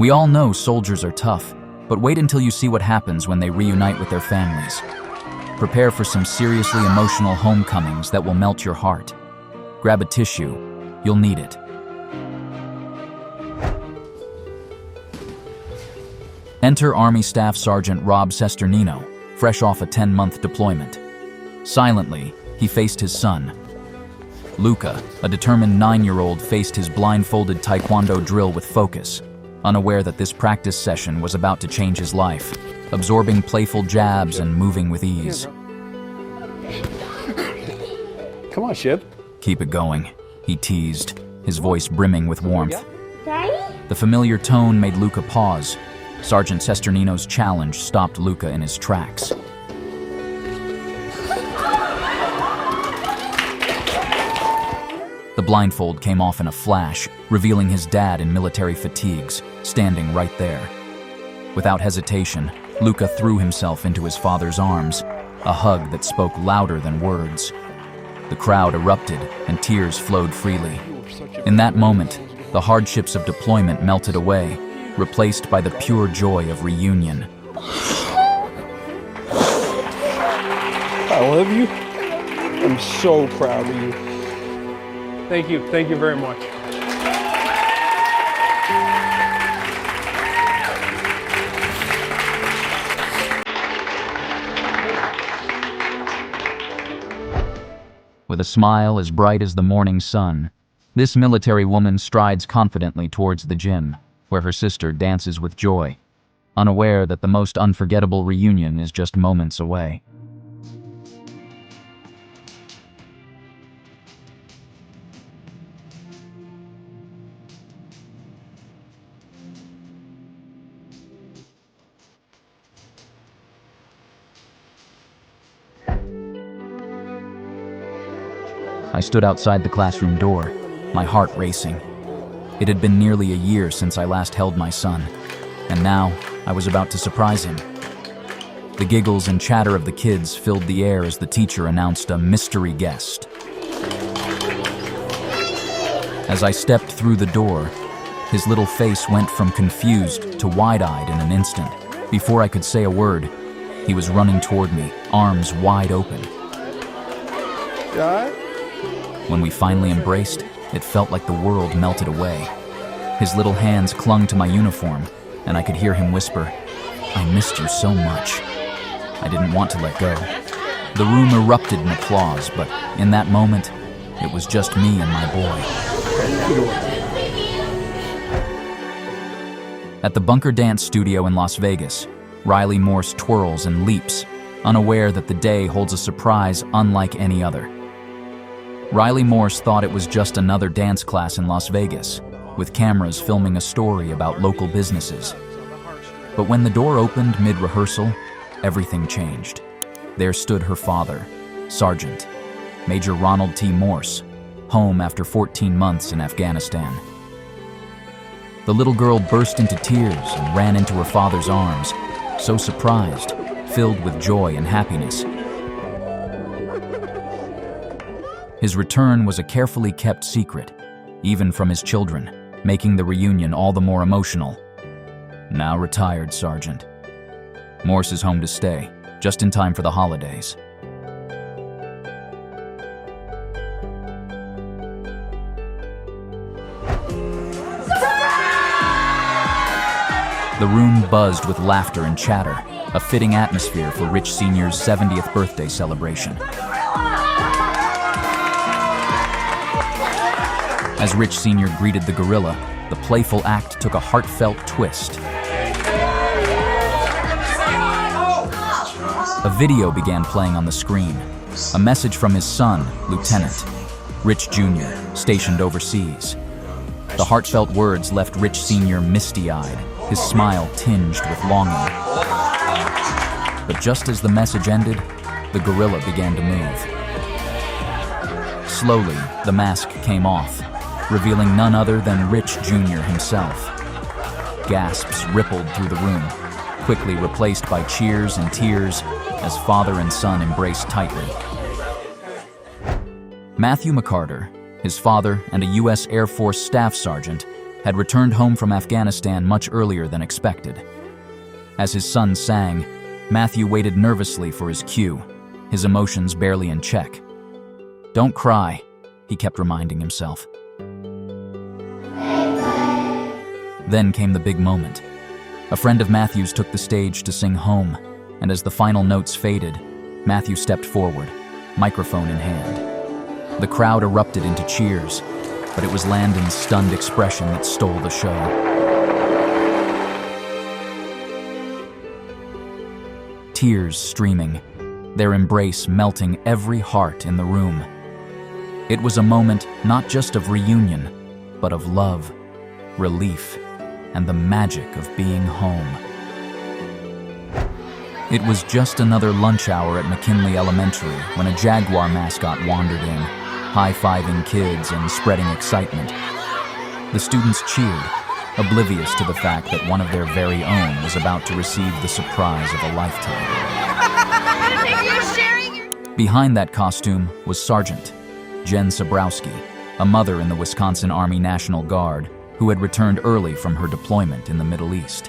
We all know soldiers are tough, but wait until you see what happens when they reunite with their families. Prepare for some seriously emotional homecomings that will melt your heart. Grab a tissue. You'll need it. Enter Army Staff Sergeant Rob Cesternino, fresh off a 10-month deployment. Silently, he faced his son. Luca, a determined 9-year-old, faced his blindfolded taekwondo drill with focus, unaware that this practice session was about to change his life, absorbing playful jabs and moving with ease. Come on, Shib. Keep it going, he teased, his voice brimming with warmth. Daddy? The familiar tone made Luca pause. Sergeant Cesternino's challenge stopped Luca in his tracks. The blindfold came off in a flash, revealing his dad in military fatigues, standing right there. Without hesitation, Luca threw himself into his father's arms, a hug that spoke louder than words. The crowd erupted, and tears flowed freely. In that moment, the hardships of deployment melted away, replaced by the pure joy of reunion. I love you. I'm so proud of you. Thank you very much. With a smile as bright as the morning sun, this military woman strides confidently towards the gym, where her sister dances with joy, unaware that the most unforgettable reunion is just moments away. I stood outside the classroom door, my heart racing. It had been nearly a year since I last held my son, and now I was about to surprise him. The giggles and chatter of the kids filled the air as the teacher announced a mystery guest. As I stepped through the door, his little face went from confused to wide-eyed in an instant. Before I could say a word, he was running toward me, arms wide open. Dad? When we finally embraced, it felt like the world melted away. His little hands clung to my uniform, and I could hear him whisper, "I missed you so much." I didn't want to let go. The room erupted in applause, but in that moment, it was just me and my boy. At the Bunker Dance Studio in Las Vegas, Riley Morse twirls and leaps, unaware that the day holds a surprise unlike any other. Riley Morse thought it was just another dance class in Las Vegas, with cameras filming a story about local businesses. But when the door opened mid-rehearsal, everything changed. There stood her father, Sergeant Major Ronald T. Morse, home after 14 months in Afghanistan. The little girl burst into tears and ran into her father's arms, so surprised, filled with joy and happiness. His return was a carefully kept secret, even from his children, making the reunion all the more emotional. Now retired Sergeant. Morse is home to stay, just in time for the holidays. The room buzzed with laughter and chatter, a fitting atmosphere for Rich Sr.'s 70th birthday celebration. As Rich Sr. greeted the gorilla, the playful act took a heartfelt twist. A video began playing on the screen, a message from his son, Lieutenant Rich Jr., stationed overseas. The heartfelt words left Rich Sr. misty-eyed, his smile tinged with longing. But just as the message ended, the gorilla began to move. Slowly, the mask came off, revealing none other than Rich Jr. himself. Gasps rippled through the room, quickly replaced by cheers and tears as father and son embraced tightly. Matthew McCarter, his father and a U.S. Air Force staff sergeant, had returned home from Afghanistan much earlier than expected. As his son sang, Matthew waited nervously for his cue, his emotions barely in check. "Don't cry," he kept reminding himself. Then came the big moment. A friend of Matthew's took the stage to sing Home, and as the final notes faded, Matthew stepped forward, microphone in hand. The crowd erupted into cheers, but it was Landon's stunned expression that stole the show. Tears streaming, their embrace melting every heart in the room. It was a moment not just of reunion, but of love, relief, and the magic of being home. It was just another lunch hour at McKinley Elementary when a Jaguar mascot wandered in, high-fiving kids and spreading excitement. The students cheered, oblivious to the fact that one of their very own was about to receive the surprise of a lifetime. Behind that costume was Sergeant Jen Sabrowski, a mother in the Wisconsin Army National Guard who had returned early from her deployment in the Middle East.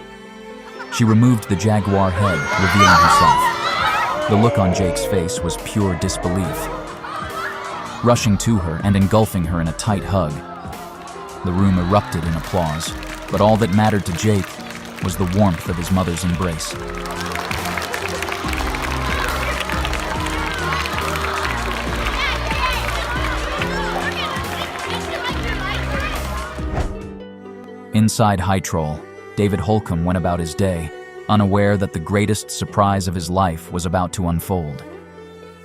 She removed the Jaguar head, revealing herself. The look on Jake's face was pure disbelief. Rushing to her and engulfing her in a tight hug, the room erupted in applause, but all that mattered to Jake was the warmth of his mother's embrace. Inside High Troll, David Holcomb went about his day, unaware that the greatest surprise of his life was about to unfold.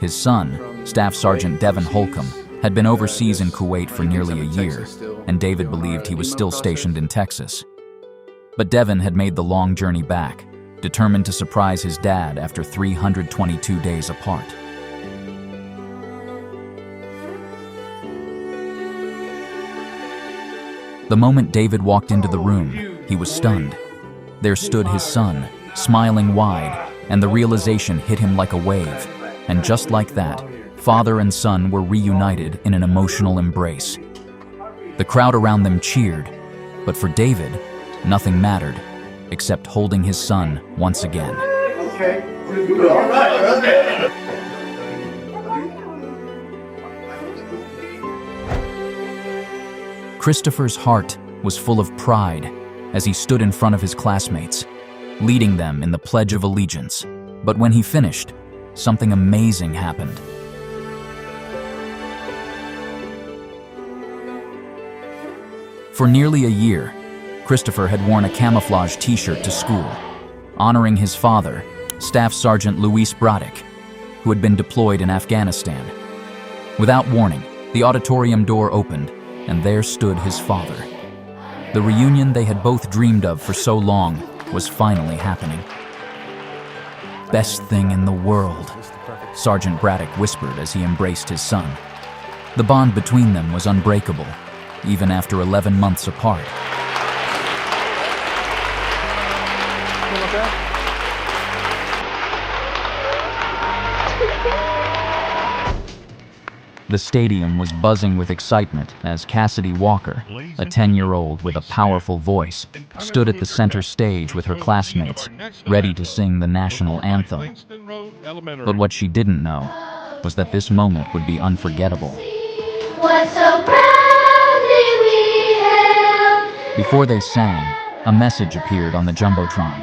His son, Staff Sergeant Devin Holcomb, had been overseas in Kuwait for nearly a year, and David believed he was still stationed in Texas. But Devin had made the long journey back, determined to surprise his dad after 322 days apart. The moment David walked into the room, he was stunned. There stood his son, smiling wide, and the realization hit him like a wave. And just like that, father and son were reunited in an emotional embrace. The crowd around them cheered, but for David, nothing mattered except holding his son once again. Okay. All right. Okay. Christopher's heart was full of pride as he stood in front of his classmates, leading them in the Pledge of Allegiance. But when he finished, something amazing happened. For nearly a year, Christopher had worn a camouflage t-shirt to school, honoring his father, Staff Sergeant Luis Braddock, who had been deployed in Afghanistan. Without warning, the auditorium door opened, and there stood his father. The reunion they had both dreamed of for so long was finally happening. "Best thing in the world," Sergeant Braddock whispered as he embraced his son. The bond between them was unbreakable, even after 11 months apart. The stadium was buzzing with excitement as Cassidy Walker, a 10-year-old with a powerful voice, stood at the center stage with her classmates, ready to sing the national anthem. But what she didn't know was that this moment would be unforgettable. Before they sang, a message appeared on the Jumbotron.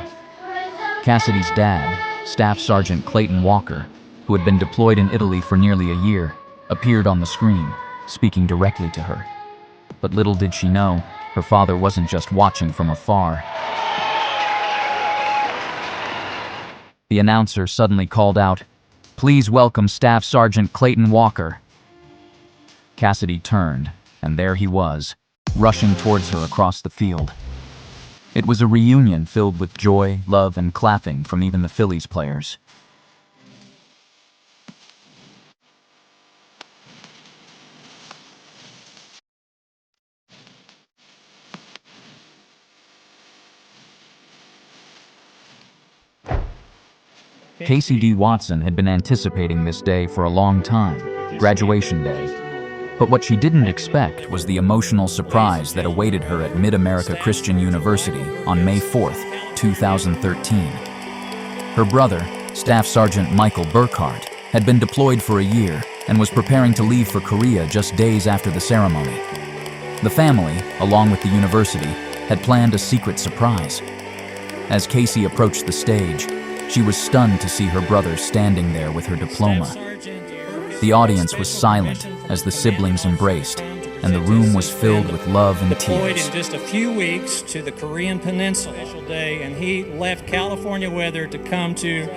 Cassidy's dad, Staff Sergeant Clayton Walker, who had been deployed in Italy for nearly a year, appeared on the screen, speaking directly to her. But little did she know, her father wasn't just watching from afar. The announcer suddenly called out, "Please welcome Staff Sergeant Clayton Walker." Cassidy turned, and there he was, rushing towards her across the field. It was a reunion filled with joy, love, and clapping from even the Phillies players. Casey D. Watson had been anticipating this day for a long time, graduation day. But what she didn't expect was the emotional surprise that awaited her at Mid-America Christian University on May 4th, 2013. Her brother, Staff Sergeant Michael Burkhart, had been deployed for a year and was preparing to leave for Korea just days after the ceremony. The family, along with the university, had planned a secret surprise. As Casey approached the stage, she was stunned to see her brother standing there with her diploma. The audience was silent as the siblings embraced, and the room was filled with love and Deployed tears. in just a few weeks to the Korean Peninsula day, and he left California weather to come to.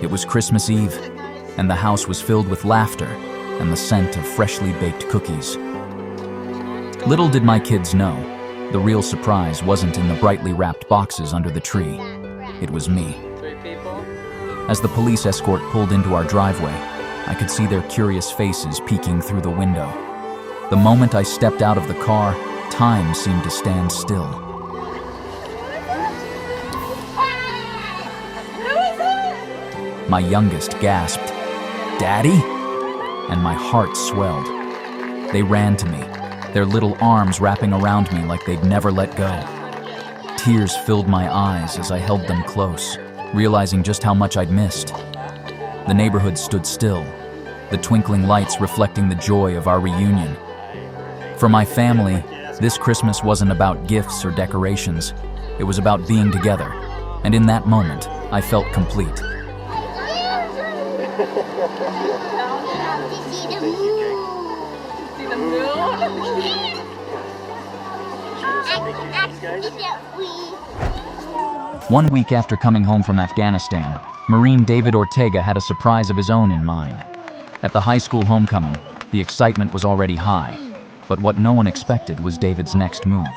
It was Christmas Eve, and the house was filled with laughter and the scent of freshly baked cookies. Little did my kids know, the real surprise wasn't in the brightly wrapped boxes under the tree. It was me. As the police escort pulled into our driveway, I could see their curious faces peeking through the window. The moment I stepped out of the car, time seemed to stand still. My youngest gasped, "Daddy?" And my heart swelled. They ran to me, their little arms wrapping around me like they'd never let go. Tears filled my eyes as I held them close, realizing just how much I'd missed. The neighborhood stood still, the twinkling lights reflecting the joy of our reunion. For my family, this Christmas wasn't about gifts or decorations. It was about being together, and in that moment, I felt complete. One week after coming home from Afghanistan, Marine David Ortega had a surprise of his own in mind. At the high school homecoming, the excitement was already high, but what no one expected was David's next move.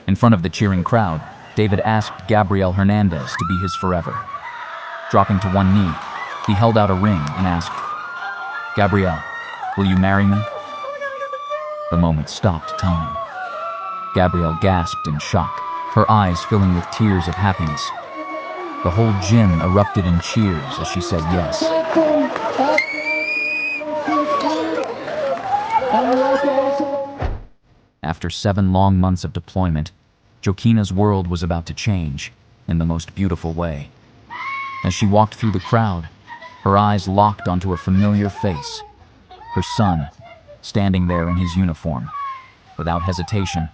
In front of the cheering crowd, David asked Gabrielle Hernandez to be his forever. Dropping to one knee, he held out a ring and asked, "Gabrielle, will you marry me?" The moment stopped time. Gabrielle gasped in shock, her eyes filling with tears of happiness. The whole gym erupted in cheers as she said yes. After 7 long months of deployment, Jokina's world was about to change in the most beautiful way. As she walked through the crowd, her eyes locked onto a familiar face, her son, standing there in his uniform. Without hesitation,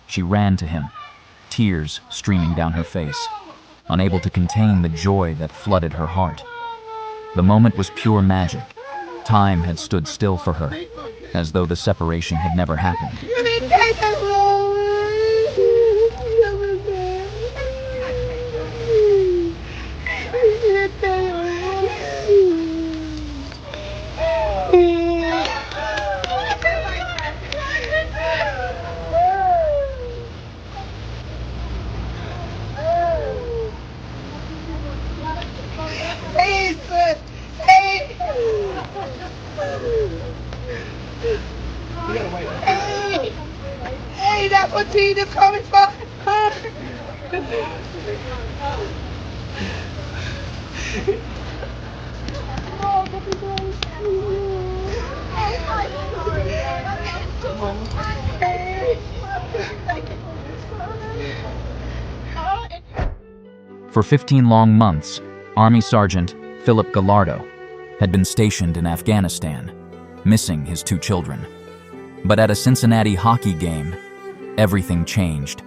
she ran to him, tears streaming down her face, unable to contain the joy that flooded her heart. The moment was pure magic. Time had stood still for her, as though the separation had never happened. Hey, that's what Tina's coming for. For 15 long months, Army Sergeant Philip Gallardo had been stationed in Afghanistan, missing his 2 children. But at a Cincinnati hockey game, everything changed.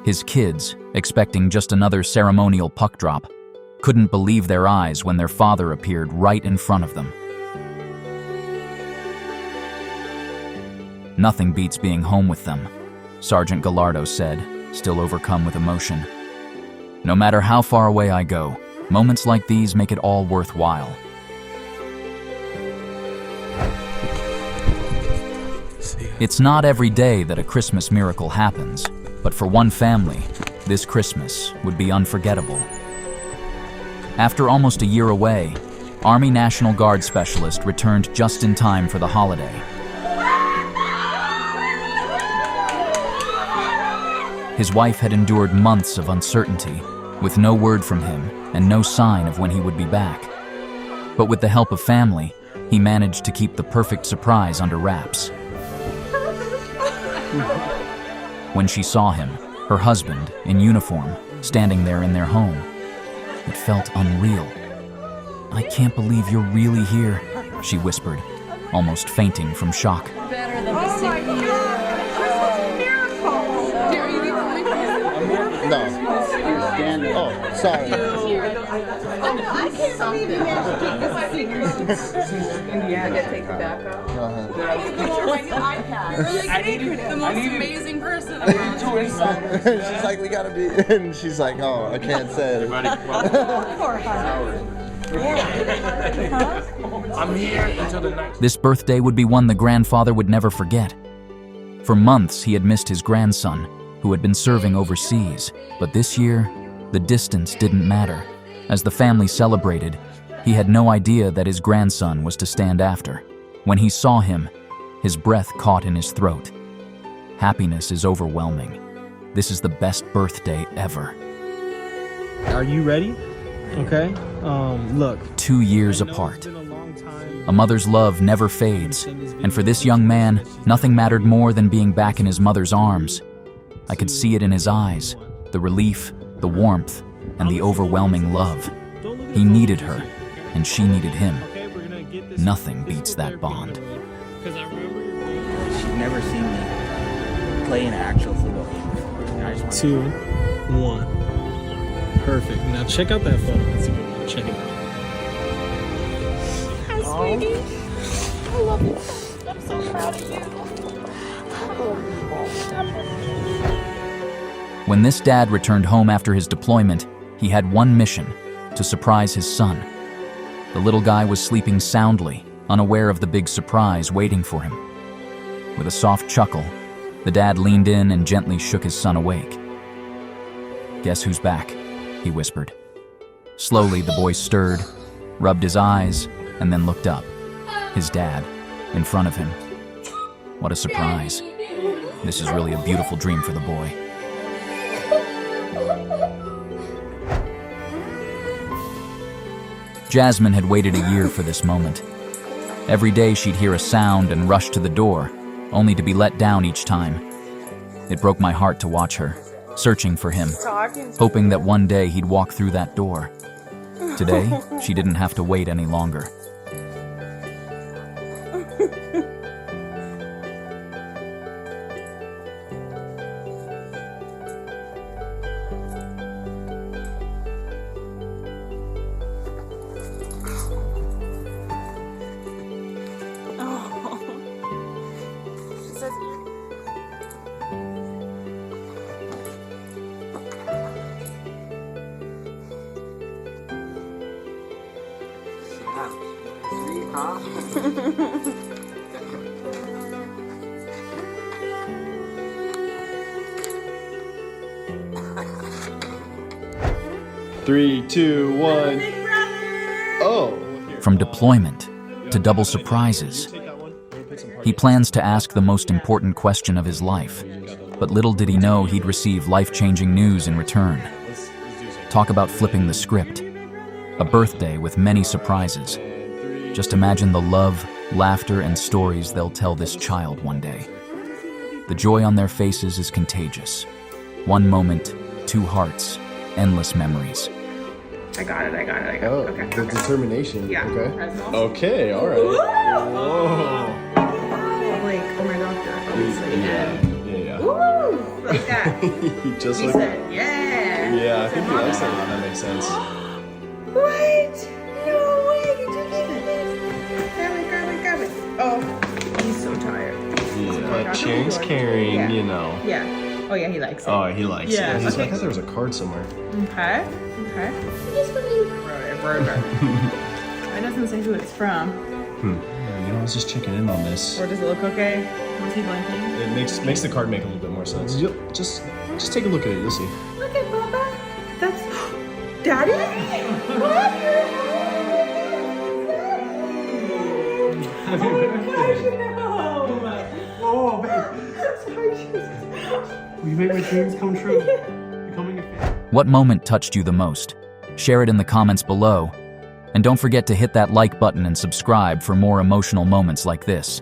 His kids, expecting just another ceremonial puck drop, couldn't believe their eyes when their father appeared right in front of them. "Nothing beats being home with them," Sergeant Gallardo said, still overcome with emotion. "No matter how far away I go, moments like these make it all worthwhile." It's not every day that a Christmas miracle happens, but for one family, this Christmas would be unforgettable. After almost a year away, Army National Guard specialist returned just in time for the holiday. His wife had endured months of uncertainty, with no word from him and no sign of when he would be back. But with the help of family, he managed to keep the perfect surprise under wraps. When she saw him, her husband, in uniform, standing there in their home, it felt unreal. "I can't believe you're really here," she whispered, almost fainting from shock. Better than the sick year. No. Oh, sorry. I can't believe you managed to keep this secret. Yeah, I gotta take the back off. I need The most amazing person. She's like, we gotta be. And she's like, oh, I can't say it. I'm here until the night. This birthday would be one the grandfather would never forget. For months, he had missed his grandson, who had been serving overseas. But this year, the distance didn't matter. As the family celebrated, he had no idea that his grandson was to stand after. When he saw him, his breath caught in his throat. Happiness is overwhelming. This is the best birthday ever. Are you ready? Okay. Look. 2 years apart. A mother's love never fades, and for this young man, nothing mattered more than being back in his mother's arms. I could see it in his eyes, the relief, the warmth, and the overwhelming love. He needed her, and she needed him. Nothing beats that bond. She's never seen me play an actual football game before. I just wanna- 2, 1. Perfect. Now check out that photo. That's a good one. Check it out. Hi, sweetie. I love you. I'm so proud of you. When this dad returned home after his deployment, he had one mission: to surprise his son. The little guy was sleeping soundly, unaware of the big surprise waiting for him. With a soft chuckle, the dad leaned in and gently shook his son awake. "Guess who's back?" he whispered. Slowly, the boy stirred, rubbed his eyes, and then looked up. His dad, in front of him. What a surprise. This is really a beautiful dream for the boy. Jasmine had waited a year for this moment. Every day she'd hear a sound and rush to the door, only to be let down each time. It broke my heart to watch her, searching for him, hoping that one day he'd walk through that door. Today, she didn't have to wait any longer. Sweet, huh? 3, 2, 1. Oh. From deployment to double surprises, he plans to ask the most important question of his life, but little did he know he'd receive life-changing news in return. Talk about flipping the script. A birthday with many surprises. Just imagine the love, laughter, and stories they'll tell this child one day. The joy on their faces is contagious. One moment, two hearts, endless memories. I got it. Oh, Okay. the determination. Yeah. Okay. Okay, all right. Whoa. I'm like, oh, my doctor, obviously. Yeah. Woo! Like that. Just He like said, yeah. Yeah, I think he likes that. That makes sense. What? No way. You did it. Grab it. Oh, he's so tired. Yeah, cheers, caring, Yeah. you know. Yeah. Oh, yeah, he likes it. Oh, he likes Yeah, it. He's okay. like, I thought there was a card somewhere. Okay. Whatever. It doesn't say who it's from. Yeah, you know, I was just checking in on this. Or does it look okay? Was he blinking? It makes the card make a little bit more sense. Just take a look at it. You'll see. Look at Papa. That's Daddy. What? Happy birthday. Oh, baby. Sorry, Jesus. You make my dreams come true. Becoming a fan. What moment touched you the most? Share it in the comments below. And don't forget to hit that like button and subscribe for more emotional moments like this.